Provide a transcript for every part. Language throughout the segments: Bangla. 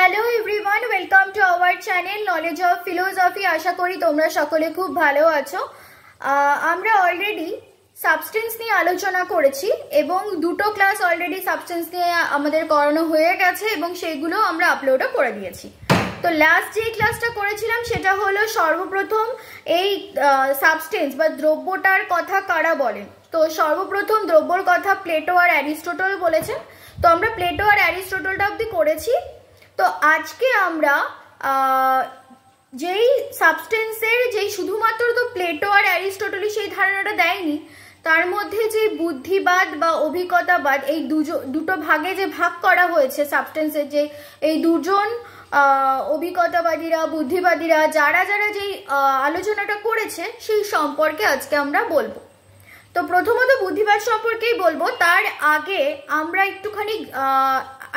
Hello everyone, welcome to our channel knowledge of philosophy. আশা করি তোমরা সকলে খুব ভালো আছো। আমরা অলরেডি সাবস্টেন্স নিয়ে আলোচনা করেছি এবং দুটো ক্লাস অলরেডি সাবস্টেন্স নিয়ে আমাদের করানো হয়ে গেছে এবং সেইগুলো আমরা আপলোডও করে দিয়েছি। তো লাস্ট যে ক্লাসটা করেছিলাম সেটা হলো সর্বপ্রথম এই সাবস্টেন্স বা দ্রব্যটার কথা কারা বলেন। তো সর্বপ্রথম দ্রব্যর কথা প্লেটো আর অ্যারিস্টটল বলেছেন। তো আমরা প্লেটো আর অ্যারিস্টটলটা অবধি করেছি। তো আজকে আমরা যেই সাবস্টেন্সের যেই শুধুমাত্র তো প্লেটো আর অ্যারিস্টটলই সেই ধারণাটা দেয়নি, তার মধ্যে যে বুদ্ধিবাদ বা অভিজ্ঞতাবাদ এই দুটো ভাগে যে ভাগ করা হয়েছে সাবস্টেন্সের, যে এই দুজন অভিজ্ঞতাবাদীরা বুদ্ধিবাদীরা যারা যারা যেই আলোচনাটা করেছে সেই সম্পর্কে আজকে আমরা বলবো। তো প্রথমত বুদ্ধিবাদ সম্পর্কেই বলবো। তার আগে আমরা একটুখানি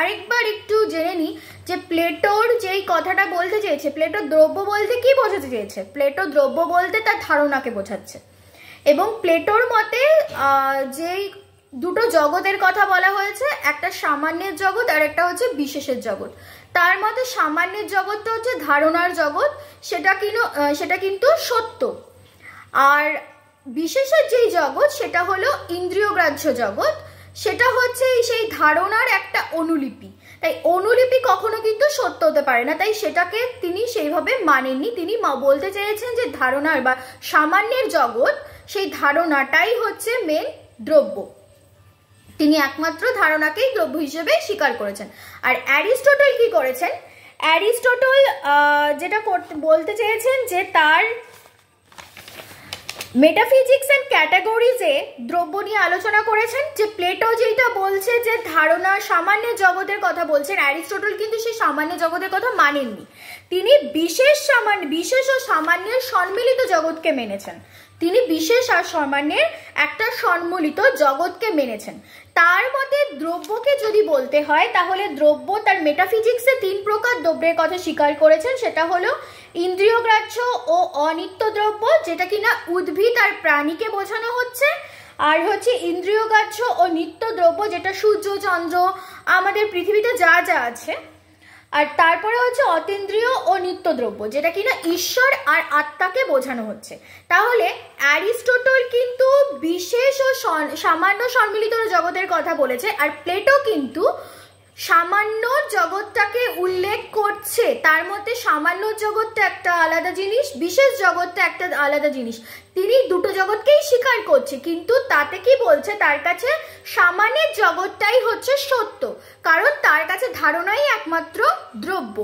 আরেকবার একটু জেনে নিই যে প্লেটোর যেই কথাটা বলতে চেয়েছে, প্লেটো দ্রব্য বলতে কি বোঝাতে চেয়েছে। প্লেটো দ্রব্য বলতে তার ধারণাকে বোঝাচ্ছে এবং প্লেটোর মতে যেই দুটো জগতের কথা বলা হয়েছে, একটা সামান্যের জগৎ আর একটা হচ্ছে বিশেষের জগৎ। তার মতে সামান্যের জগৎটা হচ্ছে ধারণার জগৎ, সেটা কিন্তু সত্য, আর বিশেষের যেই জগৎ সেটা হলো ইন্দ্রিয়গ্রাহ্য জগৎ, সেটা হচ্ছে সেই ধারণার একটা অনুলিপি। তাই অনুলিপি কখনো কিন্তু সত্য হতে পারে না, তাই সেটাকে তিনি সেইভাবে মানেননি। তিনি বলতে চেয়েছেন যে ধারণার বা সামান্যের জগৎ, সেই ধারণাটাই হচ্ছে মেন দ্রব্য। তিনি একমাত্র ধারণাকেই দ্রব্য হিসেবে স্বীকার করেছেন। আর অ্যারিস্টটল কি করেছেন? অ্যারিস্টটল যেটা বলতে চেয়েছেন যে তার মেটাফিজিক্স অ্যান্ড ক্যাটাগরিজে দ্রব্য নিয়ে আলোচনা করেছেন। যে প্লেটো যেটা বলছে যে ধারণা সামান্য জগতের কথা বলছেন, অ্যারিস্টটল কিন্তু সেই সামান্য জগতের কথা মানেননি। তিনি বিশেষ ও সামান্যের সম্মিলিত জগৎকে মেনেছেন। তিনি বিশেষ আর সামান্যের একটা সম্মিলিত জগৎকে মেনেছেন। তার মতে দ্রব্যকে যদি বলতে হয় তাহলে দ্রব্য তার মেটাফিজিক্সে 3 প্রকার দ্রব্যের কথা স্বীকার করেছেন। সেটা হলো ইন্দ্রিয়গ্রাহ্য ও অনিত্য দ্রব্য, যেটা কিনা উদ্ভিদ আর প্রাণীকে বোঝানো হচ্ছে, আর হচ্ছে ইন্দ্রিয়গ্রাহ্য ও নিত্য দ্রব্য, যেটা সূর্য চন্দ্র আমাদের পৃথিবীতে যা যা আছে। আর তারপরে হচ্ছে অতীন্দ্রিয় ও নিত্য দ্রব্য, যেটা কিনা ঈশ্বর আর আত্মাকে বোঝানো হচ্ছে। তাহলে অ্যারিস্টটল কিন্তু বিশেষ ও সামান্য সম্মিলিত জগতের কথা বলেছে, আর প্লেটো কিন্তু সামান্য জগৎটাকে উল্লেখ করছে। তার মধ্যে সামান্য জগৎটা একটা আলাদা জিনিস, বিশেষ জগৎটা একটা আলাদা জিনিস। তিনি দুটো জগৎকেই স্বীকার করছে, কিন্তু তাতে কি বলছে, তার কাছে সামান্যের জগৎটাই হচ্ছে সত্য, কারণ তার কাছে ধারণাই একমাত্র দ্রব্য।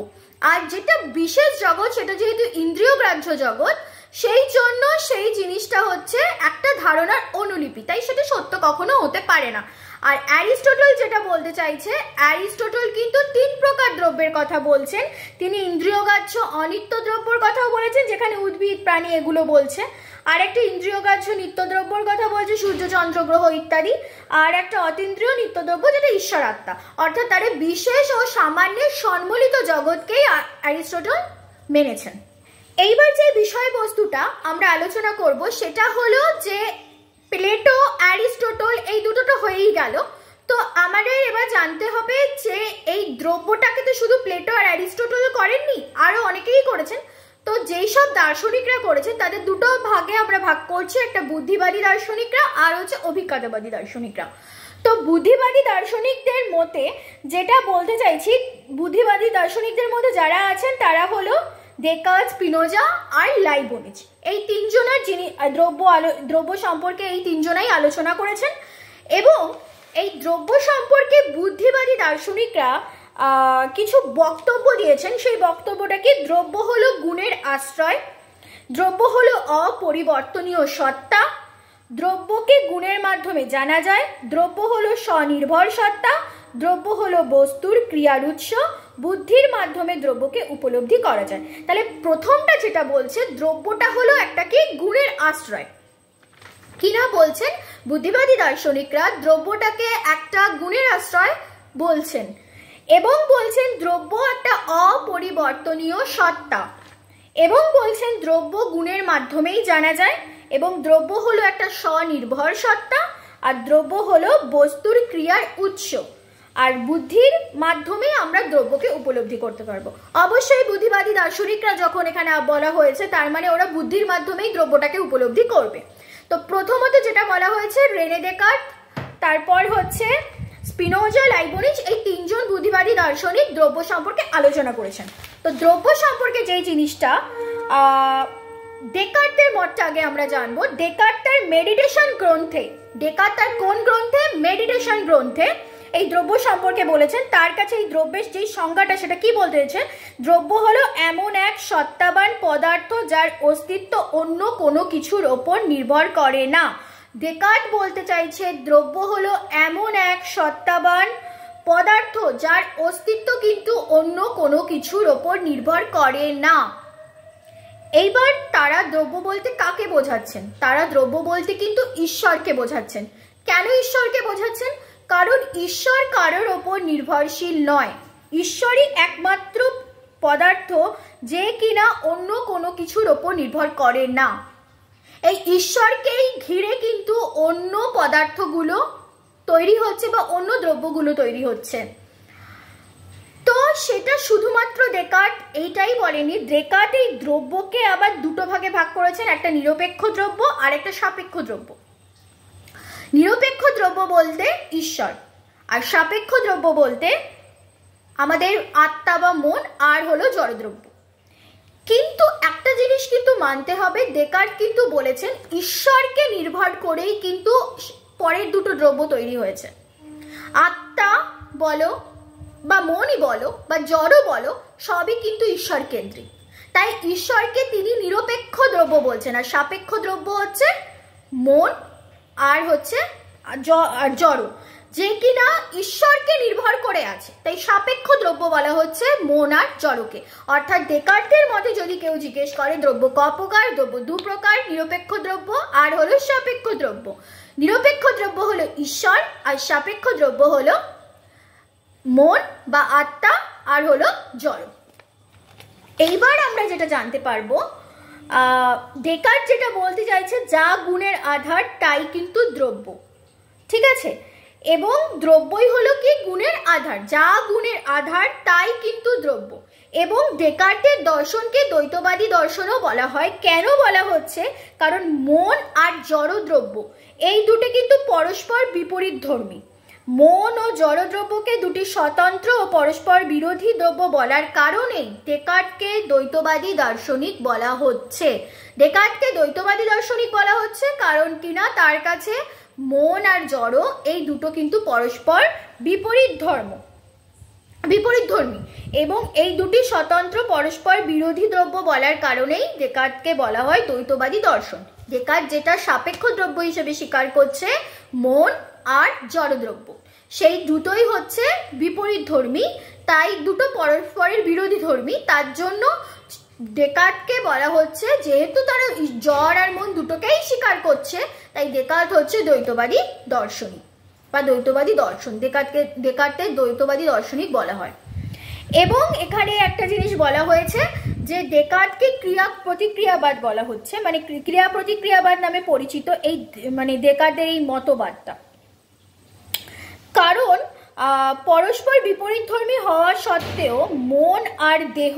আর যেটা বিশেষ জগৎ সেটা যেহেতু ইন্দ্রিয়গ্রাহ্য জগৎ, সেই জন্য সেই জিনিসটা হচ্ছে একটা ধারণার অনুলিপি, তাই সেটা সত্য কখনো হতে পারে না। আর অ্যারিস্টটল যেটা বলতে চাইছে, অ্যারিস্টটল কিন্তু 3 প্রকার দ্রব্যের কথা বলছেন। তিনি ইন্দ্রিয়গ্রাহ্য অনিত্য দ্রব্যর কথাও বলেছেন, যেখানে উদ্ভিদ প্রাণী এগুলো বলছে। আর একটা ইন্দ্রিয়গ্রাহ্য নিত্য দ্রব্যর কথা বলছে, সূর্য চন্দ্র গ্রহ ইত্যাদি। আর একটা অতীন্দ্রিয় নিত্য দ্রব্য, যেটা ঈশ্বর আত্মা। অর্থাৎ তারা বিশেষ ও সামান্যের সম্মিলিত জগৎকেই অ্যারিস্টটল মেনেছেন। এইবার যে বিষয়বস্তুটা আমরা আলোচনা করব সেটা হলো যে প্লেটো অ্যারিস্টটল এই দুটোটা হয়েই গেল। তো আমাদের এবার জানতে হবে যে এই দ্রব্যটাকে তো শুধু প্লেটো আর অ্যারিস্টটল করেননি, আরো অনেকেই করেছেন। তো যেই সব দার্শনিকরা করেছেন তাদের দুটো ভাগে আমরা ভাগ করছি, একটা বুদ্ধিবাদী দার্শনিকরা আর হচ্ছে অভিজ্ঞতাবাদী দার্শনিকরা। তো বুদ্ধিবাদী দার্শনিকদের মতে যেটা বলতে চাইছি, বুদ্ধিবাদী দার্শনিকদের মধ্যে যারা আছেন তারা হলো ডেকার্ট, স্পিনোজা আর লাইবনিজ। এই 3 জনের যিনি দ্রব্য সম্পর্কে এই 3 জনাই আলোচনা করেছেন। এবং এই দ্রব্য সম্পর্কে বুদ্ধিবাদী দার্শনিকরা কিছু বক্তব্য দিয়েছেন। সেই বক্তব্যটা কি, দ্রব্য হলো গুণের আশ্রয়, দ্রব্য হলো অপরিবর্তনীয় সত্তা, দ্রব্যকে গুণের মাধ্যমে জানা যায়, দ্রব্য হলো স্বনির্ভর সত্তা, দ্রব্য হলো বস্তুর ক্রিয়ার উৎস, বুদ্ধির মাধ্যমে দ্রব্যকে উপলব্ধি করা যায়। তাহলে প্রথমটা যেটা বলছে, দ্রব্যটা হলো একটা কি গুণের আশ্রয়। কিনা বলছেন বুদ্ধিবাদী দার্শনিকরা দ্রব্যটাকে একটা গুণের আশ্রয় বলছেন, এবং বলছেন দ্রব্য একটা অপরিবর্তনীয় সত্তা, এবং বলছেন দ্রব্য গুণের মাধ্যমেই জানা যায়, এবং দ্রব্য হলো একটা স্বনির্ভর সত্তা, আর দ্রব্য হলো বস্তুর ক্রিয়ার উৎস। আর বুদ্ধির মাধ্যমে আমরা দ্রব্যকে উপলব্ধি করতে পারবো। অবশ্যই বুদ্ধিবাদী দার্শনিকরা যখন এখানে বলা হয়েছে তার মানে ওরা বুদ্ধির মাধ্যমেই দ্রব্যটাকে উপলব্ধি করবে। তো প্রথমত যেটা বলা হয়েছে রেনে দেকার্ত, তারপর হচ্ছে স্পিনোজা, লাইবনিজ, এই তিনজন বুদ্ধিবাদী দার্শনিক দ্রব্য সম্পর্কে আলোচনা করেছেন। তো দ্রব্য সম্পর্কে যেই জিনিসটা ডেকার্তের মতটা আগে আমরা জানবো। ডেকার্ত তার মেডিটেশন গ্রন্থে, ডেকার্ত তার কোন গ্রন্থে? মেডিটেশন গ্রন্থে এই দ্রব্য সম্পর্কে বলেছেন। তার কাছে এই দ্রব্যের যেই সংজ্ঞাটা সেটা কি বলতে হয়েছে, দ্রব্য হলো এমন এক সত্তাবান পদার্থ যার অস্তিত্ব অন্য কোনো কিছুর ওপর নির্ভর করে না। ডেকার্ত বলতে চাইছে দ্রব্য হলো এমন এক সত্তাবান পদার্থ যার অস্তিত্ব কিন্তু অন্য কোনো কিছুর ওপর নির্ভর করে না। এইবার তারা দ্রব্য বলতে কাকে বোঝাচ্ছেন? তারা দ্রব্য বলতে কিন্তু ঈশ্বরকে বোঝাচ্ছেন। কেন ঈশ্বরকে বোঝাচ্ছেন? কারণ ঈশ্বর কারোর ওপর নির্ভরশীল নয়। ঈশ্বরই একমাত্র পদার্থ যে কিনা অন্য কোনো কিছুর ওপর নির্ভর করে না। এই ঈশ্বরকেই ঘিরে কিন্তু অন্য পদার্থগুলো তৈরি হচ্ছে বা অন্য দ্রব্যগুলো তৈরি হচ্ছে। তো সেটা শুধুমাত্র ডেকার্ত এইটাই বলেনি। ডেকার্ত এই দ্রব্যকে আবার দুটো ভাগে ভাগ করেছেন, একটা নিরপেক্ষ দ্রব্য আর একটা সাপেক্ষ দ্রব্য। নিরপেক্ষ দ্রব্য বলতে ঈশ্বর, আর সাপেক্ষ দ্রব্য বলতে আমাদের আত্মা বা মন, আর হলো জড়দ্রব্য। কিন্তু একটা জিনিস কিন্তু মানতে হবে, ডেকার্ত কিন্তু বলেছেন ঈশ্বরকে নির্ভর করেই কিন্তু পরের দুটো দ্রব্য তৈরি হয়েছে। আত্মা বলো বা মনই বলো বা জড়ও বলো, সবই কিন্তু ঈশ্বর কেন্দ্রিক। তাই ঈশ্বরকে তিনি নিরপেক্ষ দ্রব্য বলছেন, আর সাপেক্ষ দ্রব্য হচ্ছে মন আর হচ্ছে জড়, যে কিনা ঈশ্বরকে নির্ভর করে আছে। তাই সাপেক্ষ দ্রব্য বলা হচ্ছে মন আর জড়কে। অর্থাৎ ডেকার্তের মতে যদি কেউ জিজ্ঞেস করে দ্রব্য ক প্রকার, দ্রব্য দু প্রকার, নিরপেক্ষ দ্রব্য আর হলো সাপেক্ষ দ্রব্য। নিরপেক্ষ দ্রব্য হলো ঈশ্বর, আর সাপেক্ষ দ্রব্য হলো মন বা আত্মা আর হলো জড়। এইবার আমরা যেটা জানতে পারবো, ডেকার্ত যেটা বলতে চাইছে যা গুণের আধার তাই কিন্তু দ্রব্য, ঠিক আছে? এবং দ্রব্যই হলো কি গুণের আধার, যা গুণের আধার তাই কিন্তু দ্রব্য। এবং ডেকার্তের দর্শনকে দ্বৈতবাদী দর্শনও বলা হয়। কেন বলা হচ্ছে? কারণ মন আর জড় দ্রব্য এই দুটো কিন্তু পরস্পর বিপরীত ধর্মী। মন ও জড়দ্রব্যকে দুটি স্বতন্ত্র ও পরস্পর বিরোধী দ্রব্য বলার কারণেই ডেকার্তকে দ্বৈতবাদী দার্শনিক বলা হচ্ছে। ডেকার্তকে দ্বৈতবাদী দার্শনিক বলা হচ্ছে কারণ কিনা তার কাছে মন আর জড় এই দুটো কিন্তু পরস্পর বিপরীতধর্মী এবং এই দুটি স্বতন্ত্র পরস্পর বিরোধী দ্রব্য বলার কারণেই ডেকার্তকে বলা হয় দ্বৈতবাদী দর্শন। ডেকার্ত যেটা সাপেক্ষ দ্রব্য হিসেবে স্বীকার করছে মন আর জড়দ্রব্য, সেই দুটোই হচ্ছে বিপরীত ধর্মী, তাই দুটো পরস্পরের বিরোধী ধর্মী। তার জন্য ডেকার্তকে বলা হচ্ছে, যেহেতু তারা জড় আর মন দুটোকেই স্বীকার করছে, তাই ডেকার্ত হচ্ছে দ্বৈতবাদী দর্শনিক বা দ্বৈতবাদী দর্শন। ডেকার্তের দ্বৈতবাদী দর্শনিক বলা হয়। এবং এখানে একটা জিনিস বলা হয়েছে যে ডেকার্তকে ক্রিয়া প্রতিক্রিয়াবাদ বলা হচ্ছে, মানে ক্রিয়া প্রতিক্রিয়াবাদ নামে পরিচিত এই মানে ডেকার্তের এই মতবাদটা। কারণ পরস্পর বিপরীতধর্মী হওয়া সত্ত্বেও মন আর দেহ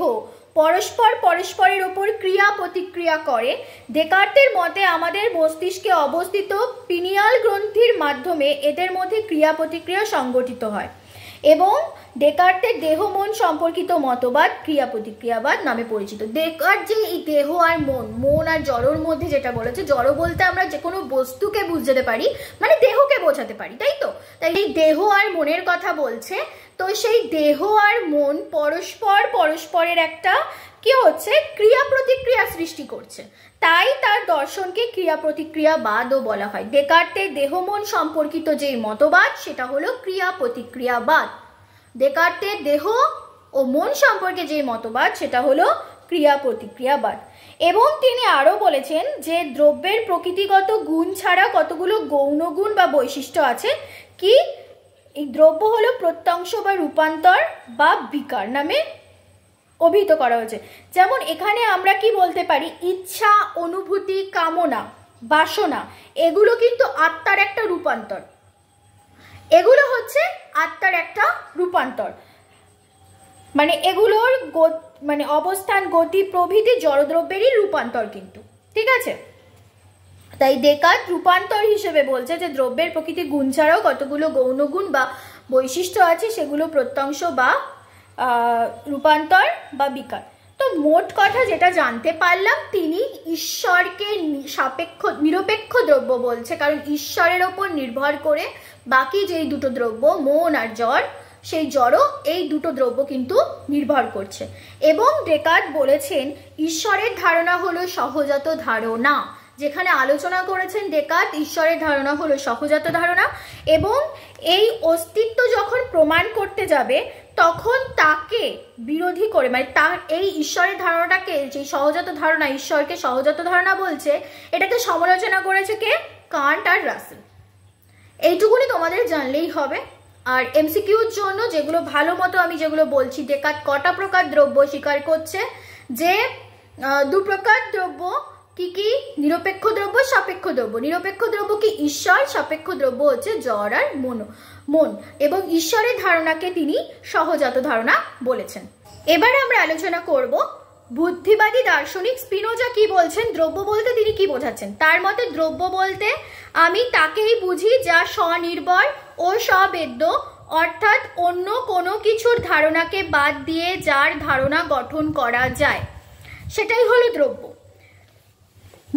পরস্পরের ওপর ক্রিয়া প্রতিক্রিয়া করে। ডেকার্তের মতে আমাদের মস্তিষ্কে অবস্থিত পিনিয়াল গ্রন্থির মাধ্যমে এদের মধ্যে ক্রিয়া প্রতিক্রিয়া সংগঠিত হয় এবং ডেকার্তের দেহ মন সম্পর্কিত মতবাদ ক্রিয়া প্রতিক্রিয়াবাদ নামে পরিচিত। ডেকার্ত যে এই দেহ আর মন আর জড়র মধ্যে যেটা বলেছে, জড় বলতে আমরা যে কোনো বস্তুকে বুঝতে পারি, মানে দেহকে বোঝাতে পারি, তাই তো? তাই এই দেহ আর মনের কথা বলছে। তো সেই দেহ আর মন পরস্পরের একটা কি হচ্ছে ক্রিয়া প্রতিক্রিয়া সৃষ্টি করছে, তাই তার দর্শনকে ক্রিয়া প্রতিক্রিয়াবাদও বলা হয়। ডেকার্তের দেহ মন সম্পর্কিত যে মতবাদ সেটা হলো ক্রিয়া প্রতিক্রিয়াবাদ। ডেকার্তের দেহ ও মন সম্পর্কে যে মতবাদ সেটা হলো ক্রিয়া প্রতিক্রিয়াবাদ। এবং তিনি আরো বলেছেন যে দ্রব্যের প্রকৃতিগত গুণ ছাড়া কতগুলো গৌণ গুণ বা বৈশিষ্ট্য আছে। কি? এই দ্রব্য হলো প্রত্যংশ বা রূপান্তর বা বিকার নামে অভিহিত করা হয়েছে। যেমন এখানে আমরা কি বলতে পারি, ইচ্ছা, অনুভূতি, কামনা, বাসনা, এগুলো কিন্তু আত্মার একটা রূপান্তর। এগুলো হচ্ছে আত্মার একটা রূপান্তর, মানে এগুলোর মানে অবস্থান, গতি প্রভৃতি জড়দ্রব্যেরই রূপান্তর কিন্তু, ঠিক আছে। তাই ডেকার্ট রূপান্তর হিসেবে বলছে যে দ্রব্যের প্রকৃতি গুণ ছাড়াও কতগুলো গৌণ গুণ বা বৈশিষ্ট্য আছে, সেগুলো প্রত্যংশ বা রূপান্তর বা বিকার। তো মোট কথা যেটা জানতে পারলাম, তিনি ঈশ্বরকে নিরপেক্ষ দ্রব্য বলছে, কারণ ঈশ্বরের ওপর নির্ভর করে বাকি যেই দুটো দ্রব্য মন আর জড়, সেই জড়ও এই দুটো দ্রব্য কিন্তু নির্ভর করছে। এবং ডেকার্ট বলেছেন ঈশ্বরের ধারণা হলো সহজাত ধারণা, যেখানে আলোচনা করেছেন ডেকার্ট ঈশ্বরের ধারণা হলো সহজাত ধারণা, এবং এই অস্তিত্ব যখন প্রমাণ করতে যাবে তখন তাকে বিরোধী করে, মানে তার এই ঈশ্বরের ধারণাটাকে, যে সহজাত ধারণা, ঈশ্বরকে সহজাত ধারণা বলছে, এটাকে সমালোচনা করেছে কে? কান্ট আর রাসেল। এইটুকুনি তোমাদের জানলেই হবে। আর এমসিকিউর জন্য যেগুলো ভালো মতো আমি যেগুলো বলছি, ডেকার্ট কটা প্রকার দ্রব্য স্বীকার করছে, যে দু প্রকার দ্রব্য, কি কি? নিরপেক্ষ দ্রব্য, সাপেক্ষ দ্রব্য। নিরপেক্ষ দ্রব্য কি? ঈশ্বর। সাপেক্ষ দ্রব্য হচ্ছে জড় আর মন। এবং ঈশ্বরের ধারণাকে তিনি সহজাত ধারণা বলেছেন। এবার আমরা আলোচনা করব বুদ্ধিবাদী দার্শনিক স্পিনোজা কি বলছেন, দ্রব্য বলতে তিনি কি বোঝাচ্ছেন। তার মতে দ্রব্য বলতে আমি তাকেই বুঝি যা স্বনির্ভর ও স্ববেদ্য, অর্থাৎ অন্য কোনো কিছুর ধারণাকে বাদ দিয়ে যার ধারণা গঠন করা যায়, সেটাই হলো দ্রব্য।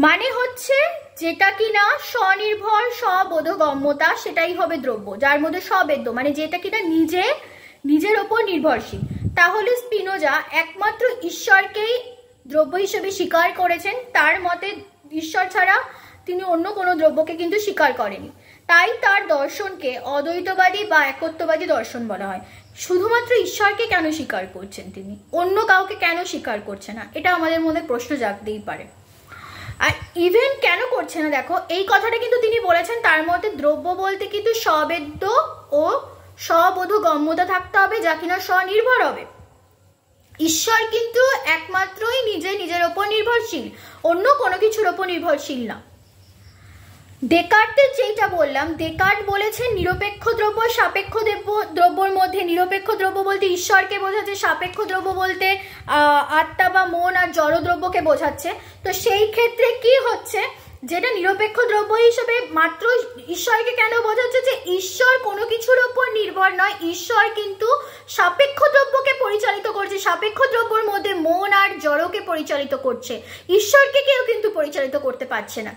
মানে হচ্ছে যেটা কিনা স্বনির্ভর স্ববোধগম্যতা, সেটাই হবে দ্রব্য। যার মধ্যে স্ববেদ্য মানে যেটা কিনা নিজের ওপর নির্ভরশীল। তাহলে স্পিনোজা একমাত্র ঈশ্বরকেই দ্রব্য হিসেবে স্বীকার করেছেন। তার মতে ঈশ্বর ছাড়া তিনি অন্য কোনো দ্রব্যকে কিন্তু স্বীকার করেনি। তাই তার দর্শনকে অদ্বৈতবাদী বা একত্ববাদী দর্শন বলা হয়। শুধুমাত্র ঈশ্বরকে কেন স্বীকার করছেন তিনি, অন্য কাউকে কেন স্বীকার করছে না, এটা আমাদের মধ্যে প্রশ্ন জাগতেই পারে। আর ইভেন কেন করছে না, দেখো এই কথাটা কিন্তু তিনি বলেছেন। তার মতে দ্রব্য বলতে কিন্তু স্ববেদ্য ও স্ববোধগম্যতা থাকতে হবে, যা কিনা স্বনির্ভর হবে। ঈশ্বর কিন্তু একমাত্রই নিজের ওপর নির্ভরশীল, অন্য কোনো কিছুর ওপর নির্ভরশীল না। ডেকার্টের যেটা বললাম, ডেকার্ট বলেছেন নিরপেক্ষ দ্রব্য সাপেক্ষ দ্রব্যর মধ্যে নিরপেক্ষ দ্রব্য বলতে ঈশ্বরকে বোঝাচ্ছে, সাপেক্ষ দ্রব্য বলতে আত্মা বা মন আর জড় দ্রব্যকে বোঝাচ্ছে। তো সেই ক্ষেত্রে কি হচ্ছে, যেটা নিরপেক্ষ দ্রব্য হিসেবে মাত্র ঈশ্বরকে কেন বোঝাচ্ছে, যে ঈশ্বর কোনো কিছুর ওপর নির্ভর নয়, ঈশ্বর কিন্তু সাপেক্ষ দ্রব্যকে পরিচালিত করছে, সাপেক্ষ দ্রব্যর মধ্যে মন আর জড়কে পরিচালিত করছে, ঈশ্বরকে কেউ কিন্তু পরিচালিত করতে পারছে না।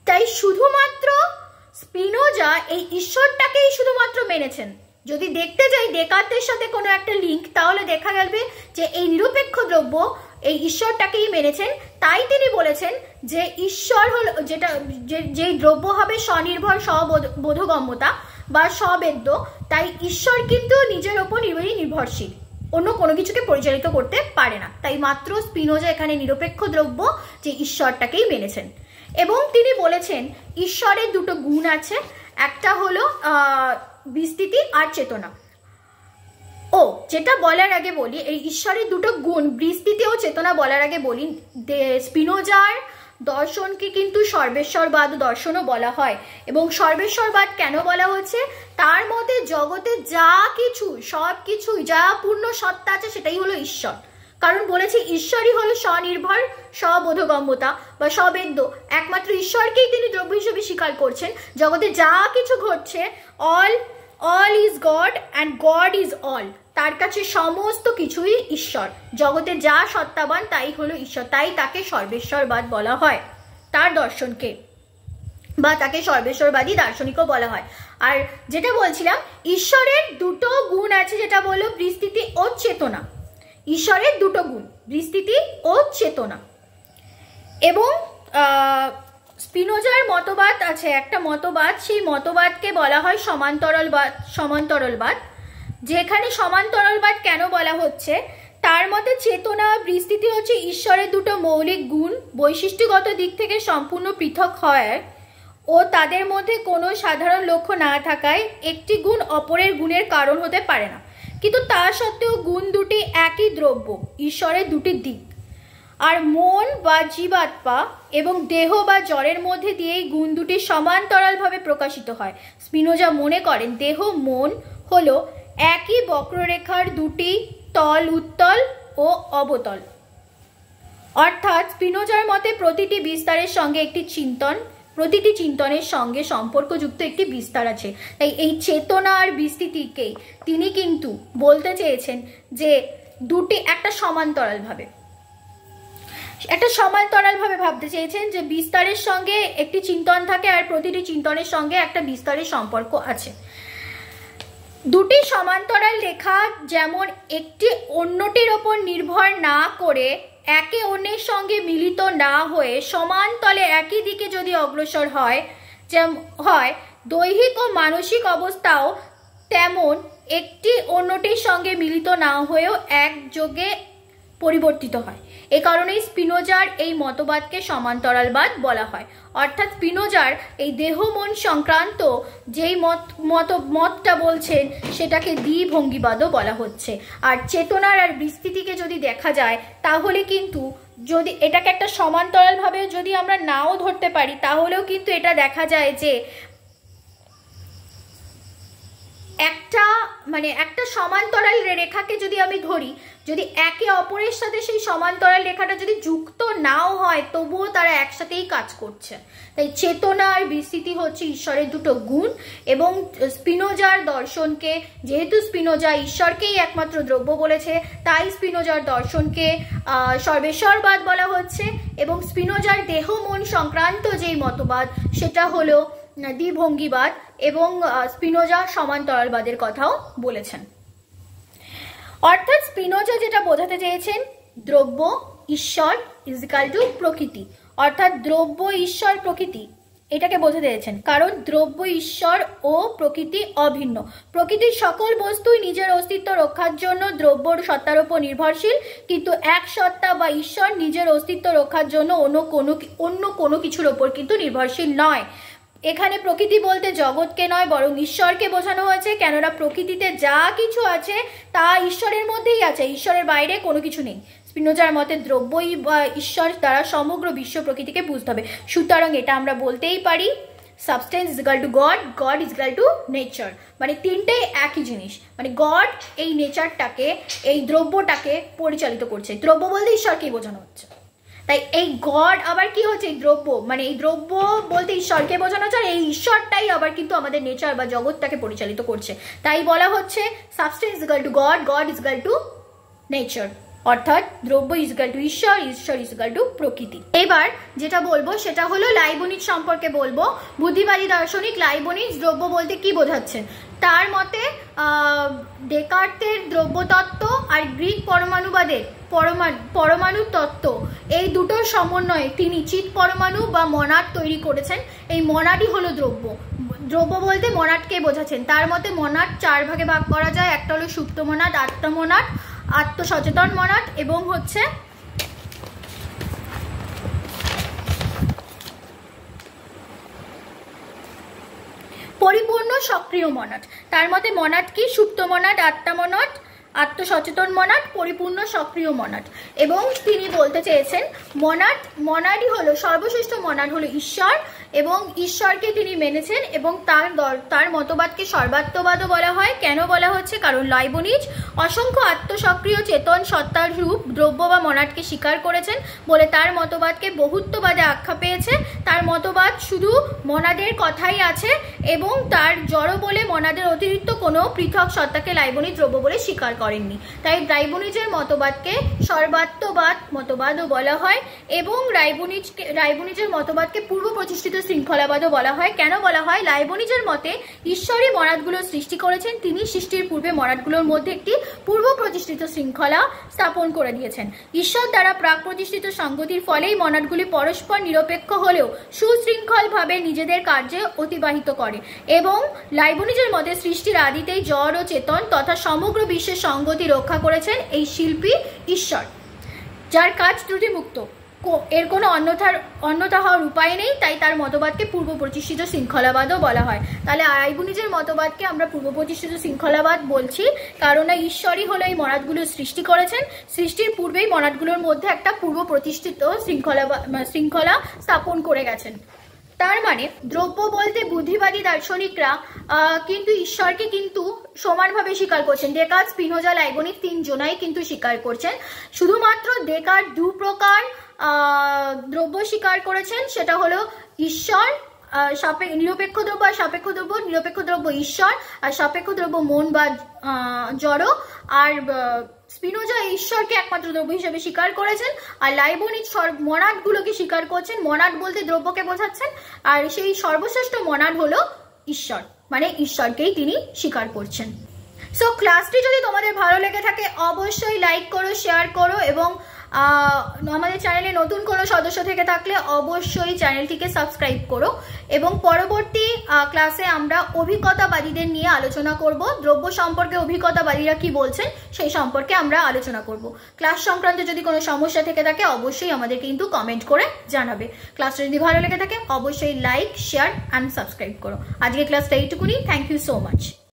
তাই শুধুমাত্র স্পিনোজা এই ঈশ্বরটাকেই শুধুমাত্র মেনেছেন। যদি দেখতে যাই ডেকার্টের সাথে কোনো একটা লিঙ্ক, তাহলে দেখা যাবে যে এই নিরপেক্ষ দ্রব্য এই ঈশ্বরটাকেই মেনেছেন। তাই তিনি বলেছেন যে ঈশ্বর হলো যেই দ্রব্য হবে স্বনির্ভর স্ববোধগম্যতা বা স্ববেদ্য, তাই ঈশ্বর কিন্তু নিজের ওপর নির্ভরশীল, অন্য কোনো কিছুকে পরিচালিত করতে পারে না। তাই মাত্র স্পিনোজা এখানে নিরপেক্ষ দ্রব্য যে ঈশ্বরটাকেই মেনেছেন। এবং তিনি বলেছেন ঈশ্বরের দুটো গুণ আছে, একটা হলো বিস্তৃতি আর চেতনা। যেটা বলার আগে বলি, এই ঈশ্বরের দুটো গুণ বিস্তৃতি ও চেতনা বলার আগে বলি, স্পিনোজার দর্শনকে কিন্তু সর্বেশ্বরবাদ দর্শনও বলা হয়। এবং সর্বেশ্বরবাদ কেন বলা হচ্ছে, তার মতে জগতে যা কিছু সব কিছু যা পূর্ণ সত্তা আছে সেটাই হলো ঈশ্বর। কারণ বলেছে ঈশ্বরই হলো স্বনির্ভর স্ববোধগম্যতা বা স্ববেদ্য, একমাত্র ঈশ্বরকেই তিনি দ্রব্য হিসেবে স্বীকার করছেন। জগতে যা কিছু ঘটছে, all is god and god is all, তার কাছে সমস্ত কিছুই ঈশ্বর। জগতে যা সত্তাবান তাই হলো ঈশ্বর, তাই তাকে সর্বেশ্বরবাদ বলা হয় তার দর্শনকে, বা তাকে সর্বেশ্বরবাদী দার্শনিকও বলা হয়। আর যেটা বলছিলাম, ঈশ্বরের দুটো গুণ আছে, যেটা বললো বিস্তৃতি ও চেতনা। ঈশ্বরের দুটো গুণ বিস্তৃতি ও চেতনা। এবং স্পিনোজার মতবাদ আছে একটা মতবাদ, সেই মতবাদকে বলা হয় সমান্তরালবাদ। যেখানে সমান্তরালবাদ কেন বলা হচ্ছে, তার মতে চেতনা বিস্তৃতি হচ্ছে ঈশ্বরের দুটো মৌলিক গুণ, বৈশিষ্ট্যগত দিক থেকে সম্পূর্ণ পৃথক হয় ও তাদের মধ্যে কোনো সাধারণ লক্ষ্য না থাকায় একটি গুণ অপরের গুণের কারণ হতে পারে না। কিন্তু তা সত্ত্বেও গুণ দুটি একই দ্রব্য, ঈশ্বরের দুটি দিক। আর মন বা জীবাত্মা এবং দেহ বা জড়ের মধ্যে দিয়েই গুণ দুটি সমান্তরালভাবে প্রকাশিত হয়। স্পিনোজা মনে করেন দেহ মন হলো একই বক্ররেখার দুটি তল উত্তল ও অবতল। অর্থাৎ স্পিনোজার মতে প্রতিটি বিস্তারের সঙ্গে প্রতিটি চিন্তনের সঙ্গে সম্পর্কযুক্ত একটি বিস্তার আছে। তাই এই চেতনা আর বিস্তৃতিকেই তিনি কিন্তু বলতে চেয়েছেন যে দুটি একটা সমান্তরালভাবে ভাবতে চেয়েছেন যে বিস্তারের সঙ্গে একটি চিন্তন থাকে আর প্রতিটি চিন্তনের সঙ্গে একটা বিস্তারের সম্পর্ক আছে। দুটি সমান্তরাল রেখা যেমন একটি অন্যটির ওপর নির্ভর না করে একে অন্যের সঙ্গে মিলিত না হয়ে সমান্তলে একই দিকে যদি অগ্রসর হয় দৈহিক ও মানসিক অবস্থাও তেমন একটি অন্যটির সঙ্গে মিলিত না হয়েও একযোগে পরিবর্তিত হয়। এই কারণেই স্পিনোজার এই মতবাদকে সমান্তরালবাদ বলা হয়। অর্থাৎ স্পিনোজার এই দেহ মন সংক্রান্ত যেই মতটা বলছেন সেটাকে দ্বিভঙ্গিবাদও বলা হচ্ছে। আর চেতনার আর বিস্তৃতিকে যদি দেখা যায় তাহলে কিন্তু যদি এটাকে একটা সমান্তরালভাবে যদি আমরা নাও ধরতে পারি তাহলেও কিন্তু এটা দেখা যায় যে একটা সমান্তরাল রেখাকে যদি আমি ধরি, যদি একে অপরের সাথে সেই সমান্তরাল রেখাটা যদি যুক্ত নাও হয় তবুও তারা একসাথেই কাজ করছে। তাই চেতনা আর বিস্তৃতি হচ্ছে ঈশ্বরের দুটো গুণ। এবং স্পিনোজার দর্শনকে, যেহেতু স্পিনোজা ঈশ্বরকেই একমাত্র দ্রব্য বলেছে, তাই স্পিনোজার দর্শনকে সর্বেশ্বরবাদ বলা হচ্ছে। এবং স্পিনোজার দেহ মন সংক্রান্ত যেই মতবাদ সেটা হলো দ্বিভঙ্গিবাদ, এবং স্পিনোজা সমান্তরালবাদের কথাও বলেছেন। অর্থাৎ স্পিনোজা যেটা বোঝাতে চেয়েছেন, দ্রব্য ঈশ্বর ইজিক্যাল টু প্রকৃতি, অর্থাৎ দ্রব্য ঈশ্বর প্রকৃতি, এটাকে বোঝাতে চেয়েছেন। কারণ দ্রব্য ঈশ্বর ও প্রকৃতি অভিন্ন। প্রকৃতির সকল বস্তুই নিজের অস্তিত্ব রক্ষার জন্য দ্রব্যর সত্তার উপর নির্ভরশীল, কিন্তু এক সত্তা বা ঈশ্বর নিজের অস্তিত্ব রক্ষার জন্য অন্য কোনো কিছুর ওপর কিন্তু নির্ভরশীল নয়। এখানে প্রকৃতি বলতে জগৎকে নয় বরং ঈশ্বরকে বোঝানো হয়েছে, কেননা প্রকৃতিতে যা কিছু আছে তা ঈশ্বরের মধ্যেই আছে, ঈশ্বরের বাইরে কোনো কিছু নেই। স্পিনোজার মতে দ্রব্যই বা ঈশ্বর দ্বারা সমগ্র বিশ্ব প্রকৃতিকে বুঝতে হবে। সুতরাং এটা আমরা বলতেই পারি substance is equal to god, god is equal to nature, মানে তিনটেই একই জিনিস। মানে গড এই নেচারটাকে, এই দ্রব্যটাকে পরিচালিত করছে। দ্রব্য বলতে ঈশ্বরকেই বোঝানো হচ্ছে। তাই এই গড আবার কি হচ্ছে, এই দ্রব্য, মানে এই দ্রব্য বলতে ঈশ্বরকে বোঝানো হচ্ছে, এই ঈশ্বরটাই আবার কিন্তু আমাদের নেচার বা জগৎটাকে পরিচালিত করছে। তাই বলা হচ্ছে substance is equal to god, god is equal to nature, অর্থাৎ দ্রব্য ইজ ইকুয়াল টু ঈশ্বর, ঈশ্বর ইজ ইকুয়াল টু প্রকৃতি। এবার যেটা বলবো সেটা হলো লাইবনিজ সম্পর্কে বলবো। বুদ্ধিবাদী দার্শনিক লাইবনিজ দ্রব্য বলতে কি বোঝাচ্ছেন। তার মতে ডেকার্তের দ্রব্যতত্ত্ব আর গ্রিক পরমাণুবাদের পরমাণু তত্ত্ব, এই দুটোর সমন্বয়ে তিনি চিৎ পরমাণু বা মনাড তৈরি করেছেন। এই মনাডই হলো দ্রব্য। দ্রব্য বলতে মনাডকে বোঝাচ্ছেন। তার মতে মনাড চার ভাগে ভাগ করা যায়। একটা হলো সুপ্ত মনাড, আত্মমনাড, আত্মসচেতন মনাড, এবং হচ্ছে পরিপূর্ণ সক্রিয় মনাড। তার মতে মনাড কি, সুপ্ত মনাড, আত্মমনাড, আত্মসচেতন মনাড, পরিপূর্ণ সক্রিয় মনাড। এবং তিনি বলতে চেয়েছেন মনাডই হলো সর্বশ্রেষ্ঠ মনাড হলো ঈশ্বর, এবং ঈশ্বরকে তিনি মেনেছেন। এবং তার মতবাদকে সর্বাত্মবাদও বলা হয়। কেন বলা হচ্ছে, কারণ লাইবনিজ অসংখ্য আত্মসক্রিয় চেতন সত্তার রূপ দ্রব্য বা মনাডকে স্বীকার করেছেন বলে তার মতবাদকে বহুত্ববাদে আখ্যা পেয়েছে। তার মতবাদ শুধু মনাদের কথাই আছে, এবং তার জড় বলে মনাদের অতিরিক্ত কোনো পৃথক সত্তাকে লাইবনিজ দ্রব্য বলে স্বীকার করেননি। তাই লাইবনিজের মতবাদকে সর্বাত্মবাদ মতবাদও বলা হয়, এবং লাইবনিজের মতবাদকে পূর্ব প্রতিষ্ঠিত শৃঙ্খলাবাদও বলা হয়। কেন বলা হয়, লাইবনিজের মতে ঈশ্বরই মনাদগুলো সৃষ্টি করেছেন। তিনি সৃষ্টির পূর্বে মনাদগুলোর মধ্যে একটি পূর্ব প্রতিষ্ঠিত শৃঙ্খলা স্থাপন করে দিয়েছেন। ঈশ্বর দ্বারা প্রাক প্রতিষ্ঠিত সংগতির ফলেই মনাদগুলি পরস্পর নিরপেক্ষ হলেও সুশৃঙ্খলভাবে নিজেদের কার্যে অতিবাহিত করে। এবং লাইবনিজের মতে সৃষ্টির আদিতেই জড় ও চেতন তথা সমগ্র বিশ্বের সংগতি রক্ষা করেছেন এই শিল্পী ঈশ্বর, যার কাজ ত্রুটিমুক্ত, এর কোনো অন্যথা হওয়ার উপায় নেই। তাই তার মতবাদকে পূর্ব প্রতিষ্ঠিত শৃঙ্খলাবাদও বলা হয়। তাহলে লাইবনিজের মতবাদকে আমরা পূর্ব প্রতিষ্ঠিত শৃঙ্খলাবাদ বলছি, কারণ ঈশ্বরই হলো এই মনাদগুলো সৃষ্টি করেছেন। সৃষ্টির পূর্বেই মনাদগুলোর মধ্যে একটা পূর্ব প্রতিষ্ঠিত শৃঙ্খলা স্থাপন করে গেছেন। তার মানে দ্রব্য বলতে বুদ্ধিবাদী দার্শনিকরা কিন্তু ঈশ্বরকে কিন্তু সমানভাবে স্বীকার করছেন। ডেকার্ট, স্পিনোজা, লাইবনিজ তিনজনাই কিন্তু স্বীকার করছেন। শুধুমাত্র ডেকার্ট দু প্রকার দ্রব্য স্বীকার করেছেন, সেটা হলো ঈশ্বর, নিরপেক্ষ দ্রব্য আর সাপেক্ষ দ্রব্য। নিরপেক্ষ দ্রব্য ঈশ্বর আর সাপেক্ষ দ্রব্য মন বা জড়। আর স্পিনোজা ঈশ্বরকে একমাত্র দ্রব্য হিসেবে স্বীকার করেছেন, আর লাইবনিজ মনাড গুলোকে স্বীকার করছেন। মনাড বলতে দ্রব্যকে বোঝাচ্ছেন, আর সেই সর্বশ্রেষ্ঠ মনাড হলো ঈশ্বর, মানে ঈশ্বরকেই তিনি স্বীকার করছেন। সো ক্লাসটি যদি তোমাদের ভালো লেগে থাকে অবশ্যই লাইক করো, শেয়ার করো, এবং আমাদের চ্যানেলে নতুন কোনো সদস্য থেকে থাকলে অবশ্যই চ্যানেলটিকে সাবস্ক্রাইব করো। এবং পরবর্তী ক্লাসে আমরা অভিজ্ঞতাবাদীদের নিয়ে আলোচনা করব। দ্রব্য সম্পর্কে অভিজ্ঞতাবাদীরা কি বলছেন সেই সম্পর্কে আমরা আলোচনা করব। ক্লাস সংক্রান্ত যদি কোনো সমস্যা থেকে থাকে অবশ্যই আমাদের কিন্তু কমেন্ট করে জানাবে। ক্লাসটা যদি ভালো লেগে থাকে অবশ্যই লাইক, শেয়ার অ্যান্ড সাবস্ক্রাইব করো। আজকে ক্লাসটা এইটুকুনি। Thank you so much.